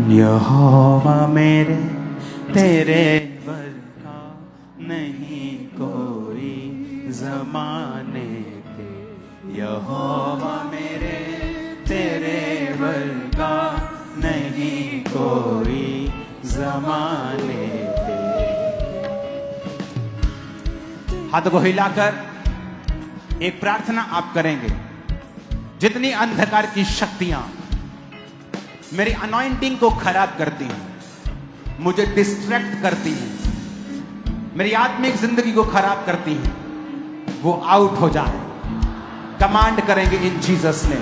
यहोवा मेरे तेरे वर्गा नहीं कोई ज़माने के। यहोवा मेरे तेरे वर्गा नहीं कोई ज़माने के। हाथ को हिलाकर एक प्रार्थना आप करेंगे। जितनी अंधकार की शक्तियां मेरी अनॉइंटिंग को खराब करती हैं, मुझे डिस्ट्रैक्ट करती हैं, मेरी आत्मिक जिंदगी को खराब करती हैं, वो आउट हो जाए। कमांड करेंगे इन जीसस ने।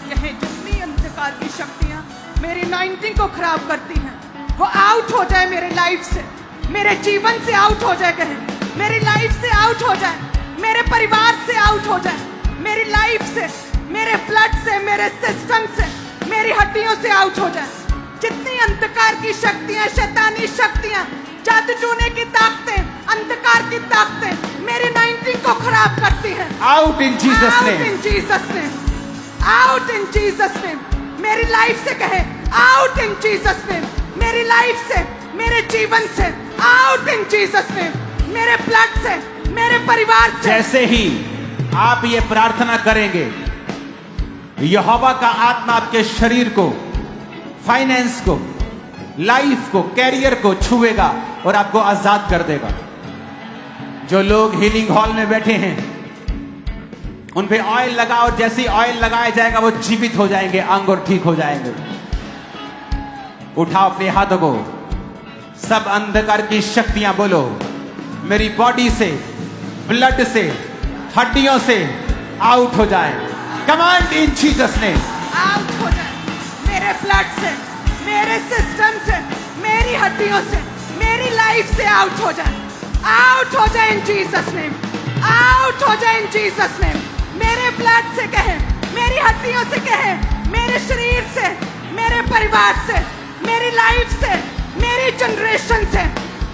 कहें जितनी अंधकार की शक्तियां मेरी अनॉइंटिंग को खराब करती हैं, वो आउट हो जाए मेरे लाइफ से, मेरे जीवन से आउट हो जाए। कहें मेरी लाइफ से आउट हो जाए, मेरे परिवार से आउट हो जाए, मेरी लाइफ से, मेरे ब्लड से, मेरे सिस्टम से, मेरी हड्डियों से आउट हो जाए। जितनी अंधकार की शक्तियां, शैतानी शक्तियां, जादू टोने की ताकतें, अंधकार की ताकतें मेरी अनॉइंटिंग को खराब करती हैं, out in Jesus name, out in Jesus name, out in Jesus name. मेरी लाइफ से कहे आउट इन जीसस नेम, मेरी लाइफ से, मेरे जीवन से आउट इन जीसस नेम, मेरे ब्लड से, मेरे परिवार से। जैसे ही आप ये प्रार्थना करेंगे, यहोवा का आत्मा आपके शरीर को, फाइनेंस को, लाइफ को, कैरियर को छुएगा और आपको आजाद कर देगा। जो लोग हीलिंग हॉल में बैठे हैं उन पे ऑयल लगा, और जैसे ही ऑयल लगाया जाएगा वो जीवित हो जाएंगे, अंग और ठीक हो जाएंगे। उठाओ अपने हाथों को। सब अंधकार की शक्तियां बोलो, मेरी बॉडी से, ब्लड से, हड्डियों से आउट हो जाए। कमांड इन जीसस ने। आउट हो जाए मेरे ब्लड से, मेरे सिस्टम से, मेरी हड्डियों से, मेरी लाइफ से आउट हो जाए, आउट हो जाए इन जीसस नेम, आउट हो जाए इन जीसस नेम। मेरे ब्लड से कहे, मेरी हड्डियों से कहे, मेरे शरीर से, मेरे परिवार से, मेरी लाइफ से, मेरी जनरेशन से,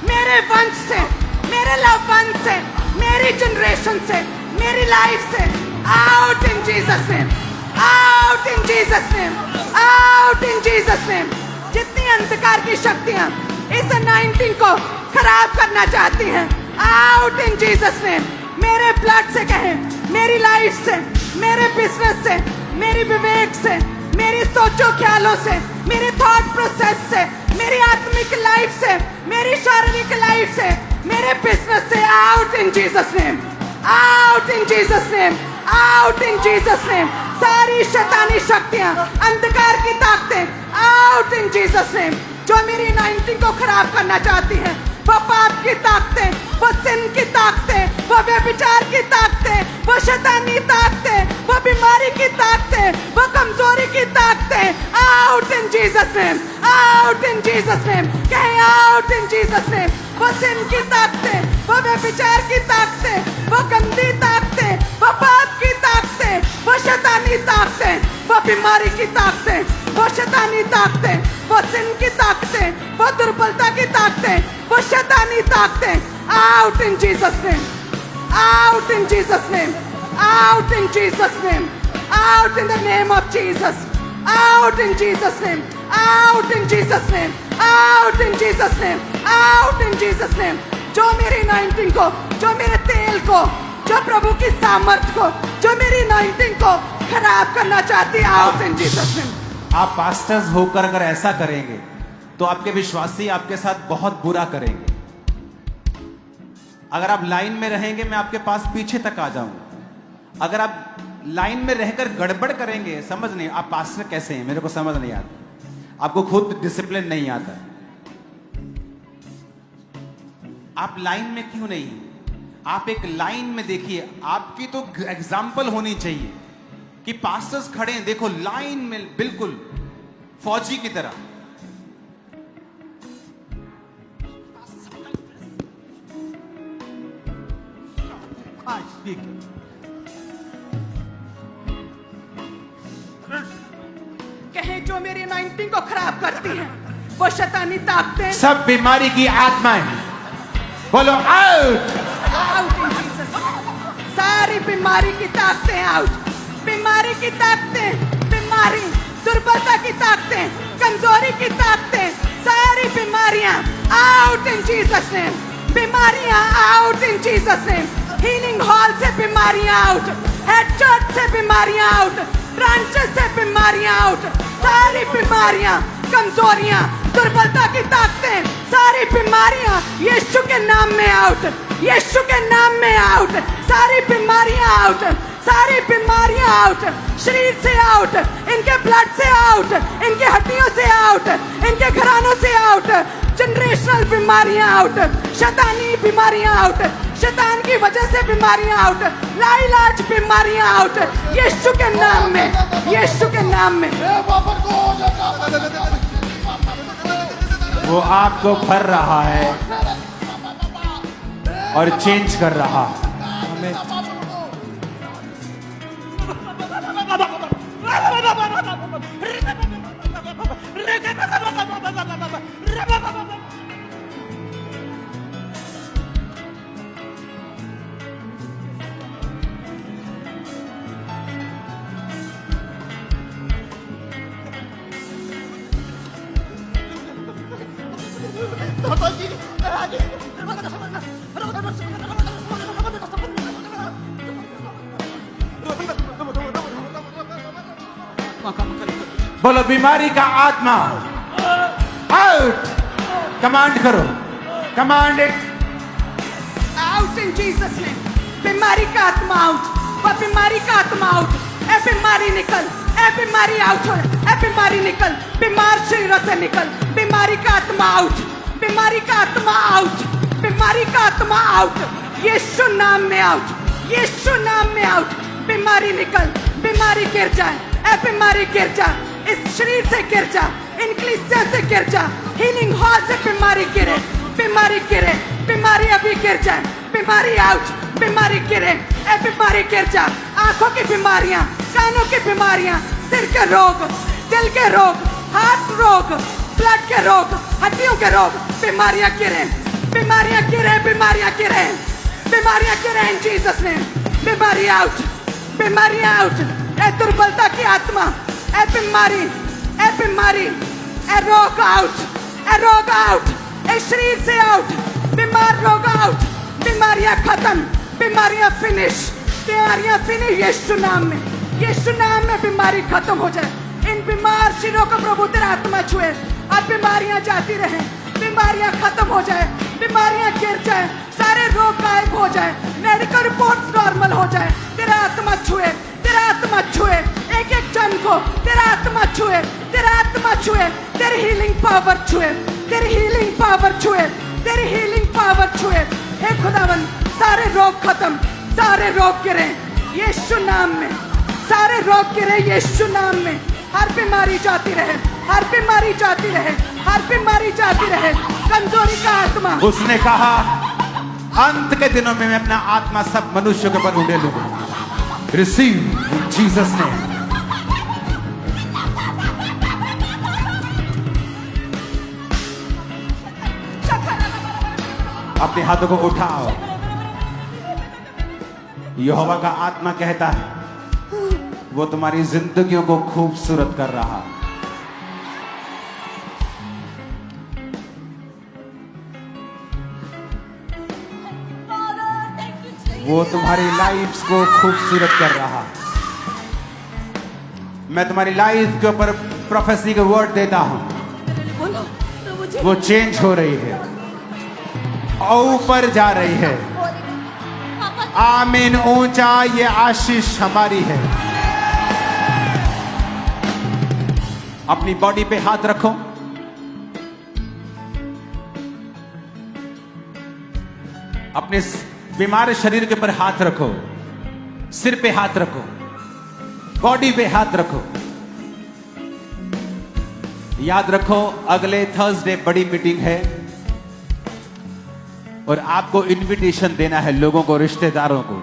मेरे वंश से, मेरे लव वन से, मेरी जनरेशन से, मेरी लाइफ से out in Jesus name, out in Jesus name, out in Jesus name. जितनी अंधकार की शक्तियां इस अनॉइंटिंग को खराब करना चाहती हैं, आउट इन जीसस नेम। मेरे ब्लड से कहें, मेरी लाइफ से, मेरे बिजनेस से, मेरी विवेक से, मेरी सोचो ख्यालों से, मेरे थॉट प्रोसेस से, मेरी आत्मिक लाइफ से, मेरी शारीरिक लाइफ से, मेरे बिजनेस से out in Jesus name, out in Jesus name, out in Jesus name. सारी शैतानी शक्तियां, अंधकार की ताकतें आउट इन जीसस नेम। जो मेरी अनॉइंटिंग को खराब करना चाहती हैं, वो पाप की ताकतें, वो सिन की ताकतें, वो व्यभिचार की ताकतें, वो शैतानी ताकतें, वो बीमारी की ताकतें, वो कमजोरी की ताकतें out in Jesus name, out in Jesus name. कहें आउट इन जीसस नेम। वो सिन की ताकतें, वो व्यभिचार की ताकतें, वो गंदी ताकतें, वो पाप की ताकतें, वो शैतानी ताकतें, वो बीमारी की ताकतें, वो शैतानी ताकतें, वो सिन की ताकतें, वो दुर्बलता की ताकतें, वो शैतानी ताकतें out in Jesus name, out in Jesus name, out in Jesus name, out in the name of Jesus, out in Jesus name, out in Jesus name, out in Jesus name, out in Jesus name. जो मेरी anointing को, जो मेरे तेल को, जो प्रभु की सामर्थ को, जो मेरी अनॉइंटिंग को खराब करना चाहती है, आउट इन जीसस नेम। आप पास्टर्स होकर अगर ऐसा करेंगे तो आपके विश्वासी आपके साथ बहुत बुरा करेंगे। अगर आप लाइन में रहेंगे, मैं आपके पास पीछे तक आ जाऊंगा। अगर आप लाइन में रहकर गड़बड़ करेंगे, समझ नहीं आप पास्टर कैसे हैं, मेरे को समझ नहीं आता। आपको खुद डिसिप्लिन नहीं आता। आप लाइन में क्यों नहीं? आप एक लाइन में देखिए। आपकी तो एग्जाम्पल होनी चाहिए कि पास्टर्स खड़े हैं, देखो लाइन में बिल्कुल फौजी की तरह। कहे जो मेरी अनॉइंटिंग को खराब करती है, वो शैतानी ताकतें, सब बीमारी की आत्माएं बोलो आउट, आउट इन जीसस। सारी बीमारी की ताकतें आउट, बीमारी की ताकतें, बीमारी दुर्बलता की ताकतें, कमजोरी की ताकतें, सारी बीमारियां आउट इन जीसस नेम। बीमारियां out in Jesus name. Healing hall से बीमारियां आउट, हेड चर्च से बीमारियां आउट, ब्रांचेस से बीमारियां आउट, सारी बीमारियां, कमजोरियां, दुर्बलता की ताकतें, सारी बीमारियां यीशु के नाम में आउट, यीशु के नाम में आउट, सारी बीमारियां आउट, सारी बीमारियां आउट, शरीर से आउट, इनके ब्लड से आउट, इनके हड्डियों से आउट, इनके घरानों से आउट, जनरेशनल बीमारियां आउट, शैतानी बीमारियां आउट, शैतान की वजह से बीमारियां आउट, लाइलाज बीमारियां आउट, यीशु के नाम में, यीशु के नाम में। वो आपको भर रहा है और चेंज कर रहा है। बोलो बीमारी का आत्मा आउट, कमांड करो, command it out in Jesus name. बीमारी का आत्मा आउट, वह बीमारी का आत्मा आउट, ए बीमारी निकल, ए बीमारी आउट हो, ए बीमारी निकल, बीमार शरीरों से निकल, बीमारी का आत्मा आउट, बीमारी का आत्मा आउट, बीमारी का आत्मा आउट, यीशु नाम में आउट, यीशु नाम में आउट, बीमारी निकल, बीमारी गिर जाए, ए बीमारी गिर जा, इस शरीर से गिर जा, इन कलीसिया से गिर जा, हीलिंग हॉल से बीमारी गिरे, बीमारी गिरे, बीमारी अभी गिर जाए, बीमारी आउट, बीमारी गिरे, ए बीमारी गिर जा, आंखों की बीमारियां, कानों की बीमारियां, सिर के रोग, दिल के रोग, हार्ट रोग, ब्लड के रोग, हड्डियों के रोग, बीमारियां गिरे, बीमारियां गिरे, बीमारियां गिरे, बीमारियां गिरे इन जीसस नेम। बीमारी आउट, बीमारी आउट, ए दुर्बलता की आत्मा, ए बीमारी, ए बीमारी, ए रोग आउट, ए रोग आउट, ए शरीर से आउट, बीमार रोग आउट, बीमारियां खत्म, बीमारियां फिनिश, बीमारियां फिनिश यीशु नाम में, यीशु नाम में बीमारी खत्म हो जाए। इन बीमार शरीरों को प्रभु तेरा आत्मा छुए, अब बीमारियां जाती रहे, बीमारियां खत्म हो जाए, बीमारियां गिर जाए, सारे रोग गायब हो जाए, मेडिकल रिपोर्ट्स नॉर्मल हो जाए, तेरा आत्मा छुए, तेरा आत्मा छुए, एक एक जन को तेरा आत्मा छुए, तेरा आत्मा छुए, तेरी हीलिंग पावर छुए, तेरी हीलिंग पावर छुए, तेरी हीलिंग पावर छुए। हे खुदावन, सारे रोग खत्म, सारे रोग गिरे यीशु नाम में, सारे रोग गिरे यीशु नाम में, हर बीमारी जाती रहे, हर बीमारी जाती रहे, हर बीमारी जाती रहे, कमजोरी का आत्मा। उसने कहा अंत के दिनों में मैं अपना आत्मा सब मनुष्यों के ऊपर उड़ेलूंगा। Receive in Jesus name. अपने हाथों को उठाओ। यहोवा का आत्मा कहता है वो तुम्हारी जिंदगियों को खूबसूरत कर रहा है। वो तुम्हारी लाइफ्स को खूबसूरत कर रहा है। मैं तुम्हारी लाइफ के ऊपर प्रोफेसी का वर्ड देता हूं, वो चेंज हो रही है और ऊपर जा रही है। आमीन। ऊंचा ये आशीष हमारी है। अपनी बॉडी पे हाथ रखो। अपने बीमार शरीर के ऊपर हाथ रखो, सिर पे हाथ रखो, बॉडी पे हाथ रखो। याद रखो अगले थर्सडे बड़ी मीटिंग है और आपको इनविटेशन देना है लोगों को, रिश्तेदारों को।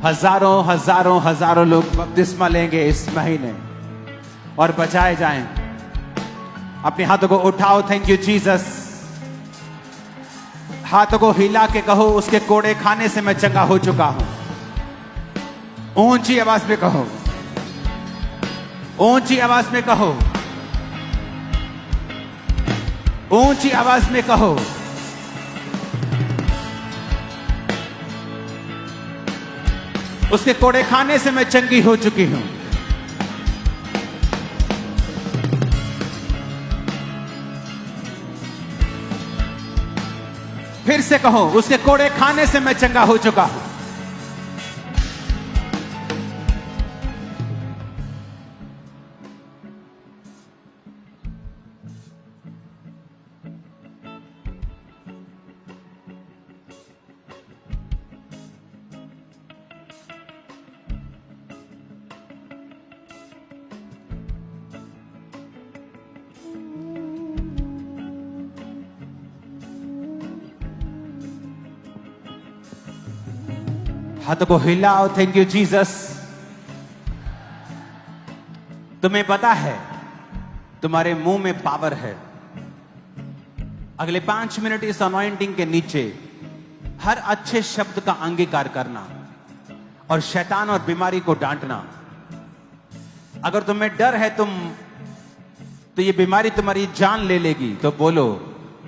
हजारों हजारों हजारों लोग बपतिस्मा लेंगे इस महीने और बचाए जाएं। अपने हाथों को उठाओ। Thank you Jesus. हाथों को हिला के कहो उसके कोड़े खाने से मैं चंगा हो चुका हूं। ऊंची आवाज में कहो। ऊंची आवाज में कहो, ऊंची आवाज में कहो। उसके कोड़े खाने से मैं चंगी हो चुकी हूं। फिर से कहो, उसके कोड़े खाने से मैं चंगा हो चुका हूं। हाथों को हिलाओ। Thank you Jesus. तुम्हें पता है तुम्हारे मुंह में पावर है। अगले 5 मिनट इस अनॉइंटिंग के नीचे हर अच्छे शब्द का अंगीकार करना और शैतान और बीमारी को डांटना। अगर तुम्हें डर है तो ये बीमारी तुम्हारी जान ले लेगी, तो बोलो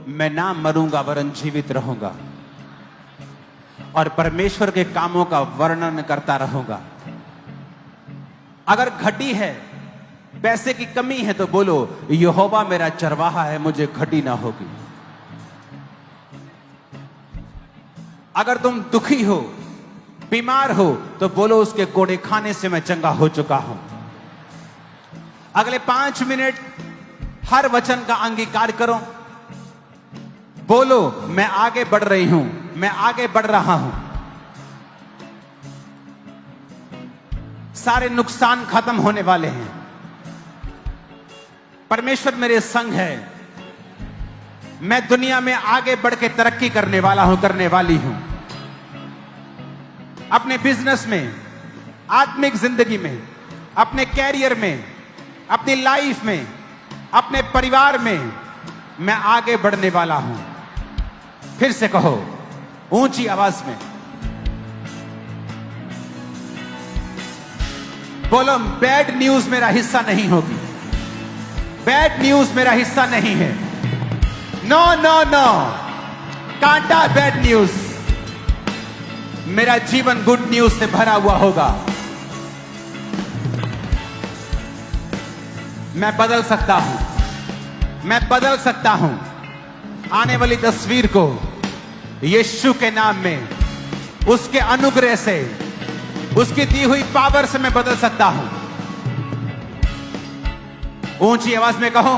मैं ना मरूंगा वरन जीवित रहूंगा और परमेश्वर के कामों का वर्णन करता रहूंगा। अगर घटी है, पैसे की कमी है, तो बोलो यहोवा मेरा चरवाहा है, मुझे घटी ना होगी। अगर तुम दुखी हो, बीमार हो, तो बोलो उसके कोड़े खाने से मैं चंगा हो चुका हूं। अगले 5 मिनट हर वचन का अंगीकार करो। बोलो मैं आगे बढ़ रही हूं, मैं आगे बढ़ रहा हूं। सारे नुकसान खत्म होने वाले हैं। परमेश्वर मेरे संग है। मैं दुनिया में आगे बढ़ के तरक्की करने वाला हूं, करने वाली हूं। अपने बिजनेस में, आत्मिक जिंदगी में, अपने कैरियर में, अपनी लाइफ में, अपने परिवार में मैं आगे बढ़ने वाला हूं। फिर से कहो ऊंची आवाज में, बोलो बैड न्यूज मेरा हिस्सा नहीं होगी। बैड न्यूज मेरा हिस्सा नहीं है। नो नो नो, कांटा बैड न्यूज। मेरा जीवन गुड न्यूज से भरा हुआ होगा। मैं बदल सकता हूं, मैं बदल सकता हूं। आने वाली तस्वीर को यीशु के नाम में, उसके अनुग्रह से, उसकी दी हुई पावर से मैं बदल सकता हूं। ऊंची आवाज में कहो,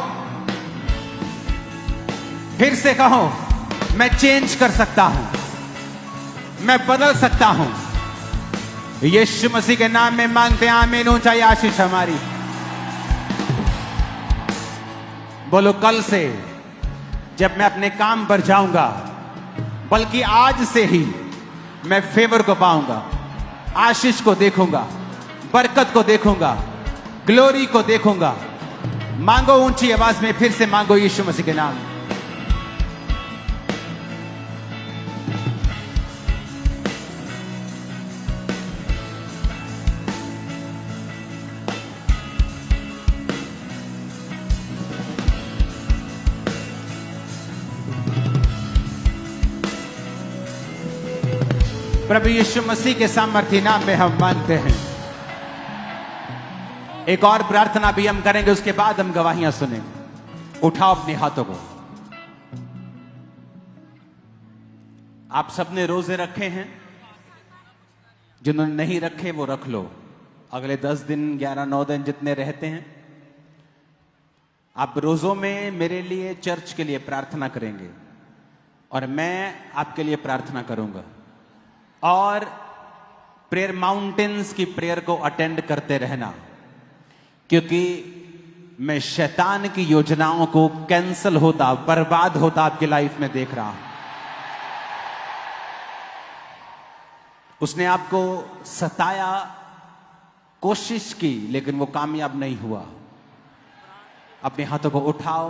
फिर से कहो, मैं चेंज कर सकता हूं, मैं बदल सकता हूं। यीशु मसीह के नाम में मांगते हैं आमीन। ऊंचाई आशीष हमारी। बोलो कल से जब मैं अपने काम पर जाऊंगा, बल्कि आज से ही मैं फेवर को पाऊंगा, आशीष को देखूंगा, बरकत को देखूंगा, ग्लोरी को देखूंगा। मांगो ऊंची आवाज में, फिर से मांगो यीशु मसीह के नाम। प्रभु यीशु मसीह के सामर्थ्य नाम में हम मानते हैं। एक और प्रार्थना भी हम करेंगे, उसके बाद हम गवाहियां सुनेंगे। उठाओ अपने हाथों को। आप सबने रोजे रखे हैं, जिन्होंने नहीं रखे वो रख लो। अगले 10 दिन, 11-9 दिन जितने रहते हैं, आप रोजों में मेरे लिए, चर्च के लिए प्रार्थना करेंगे और मैं आपके लिए प्रार्थना करूंगा। और प्रेयर माउंटेन्स की प्रेयर को अटेंड करते रहना, क्योंकि मैं शैतान की योजनाओं को कैंसल होता, बर्बाद होता आपकी लाइफ में देख रहा हूं। उसने आपको सताया, कोशिश की, लेकिन वो कामयाब नहीं हुआ। अपने हाथों को उठाओ,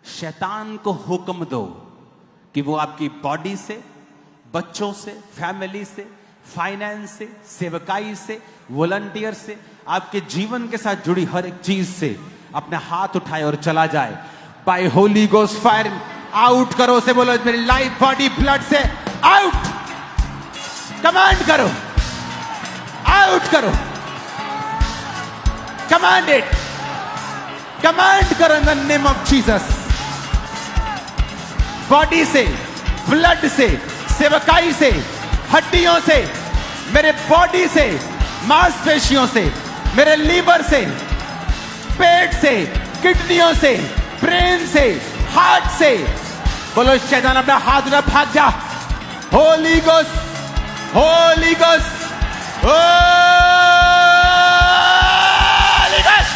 शैतान को हुक्म दो कि वो आपकी बॉडी से, बच्चों से, फैमिली से, फाइनेंस से, सेवकाई से, वॉलंटियर से, आपके जीवन के साथ जुड़ी हर एक चीज से अपने हाथ उठाए और चला जाए। By Holy Ghost fire out करो। से बोलो मेरी लाइफ, बॉडी, ब्लड से आउट। कमांड करो, आउट करो, कमांड इट, कमांड करो in the name of Jesus. Body से, ब्लड से, सेवकाई से, हड्डियों से, मेरे बॉडी से, मांसपेशियों से, मेरे लीवर से, पेट से, किडनियों से, ब्रेन से, हार्ट से, बोलो शैतान अपना हाथ उठा, भाग जा। Holi ghost, Holi ghost, Holi ghost,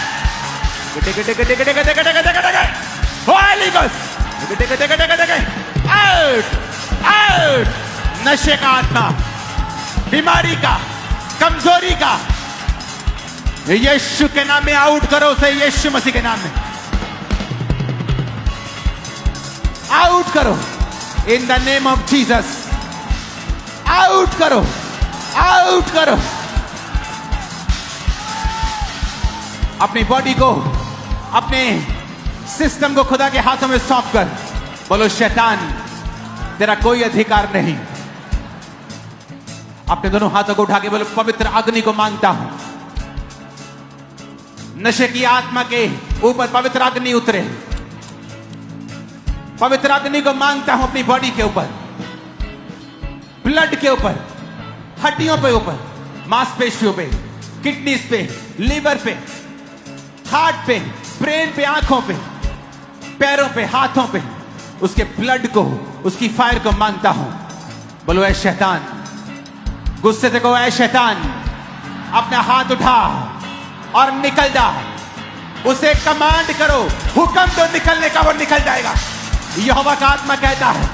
Holi ghost, out, out. नशे का आत्मा, बीमारी का, कमजोरी का, यीशु के नाम में आउट करो उसे, यीशु मसीह के नाम में आउट करो in the name of Jesus. Out करो, आउट करो। अपनी बॉडी को, अपने सिस्टम को खुदा के हाथों में सौंप कर बोलो शैतान तेरा कोई अधिकार नहीं। अपने दोनों हाथों को उठा के बोलो पवित्र अग्नि को मांगता हूं, नशे की आत्मा के ऊपर पवित्र अग्नि उतरे। पवित्र अग्नि को मांगता हूं अपनी बॉडी के ऊपर, ब्लड के ऊपर, हड्डियों पे ऊपर, मांसपेशियों पे, किडनीज पे, लीवर पे, हार्ट पे, ब्रेन पे, आंखों पे, पैरों पे, हाथों पे, उसके ब्लड को, उसकी फायर को मांगता हूं। बोलो ऐ शैतान, गुस्से से कहो ऐ शैतान अपना हाथ उठा और निकल जा। उसे कमांड करो, हुक्म दो निकलने का, वो निकल जाएगा। यहोवा का आत्मा कहता है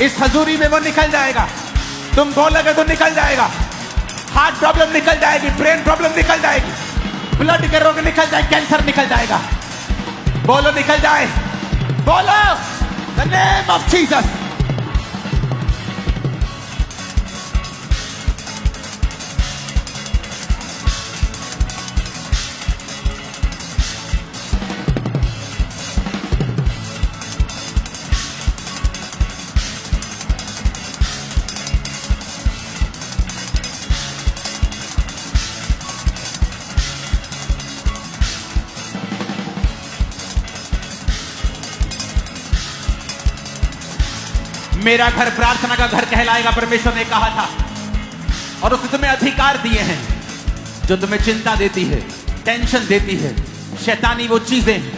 इस हजूरी में वो निकल जाएगा। तुम बोलोगे तो निकल जाएगा। हार्ट प्रॉब्लम निकल जाएगी, ब्रेन प्रॉब्लम निकल जाएगी, ब्लड के रोग निकल जाए, कैंसर निकल जाएगा। बोलो निकल जाए, बोलो द नेम ऑफ जीसस। मेरा घर प्रार्थना का घर कहलाएगा, परमेश्वर ने कहा था। और उसने तुम्हें अधिकार दिए हैं जो तुम्हें चिंता देती है, टेंशन देती है, शैतानी वो चीजें,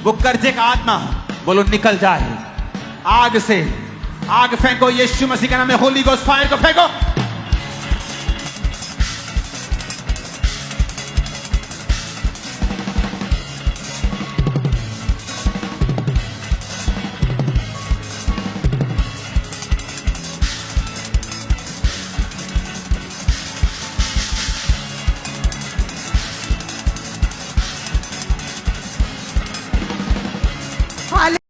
वो कर्जे का आत्मा, बोलो निकल जाए। आग से आग फेंको, यीशु मसीह के नाम में होली गोस्ट फायर को फेंको।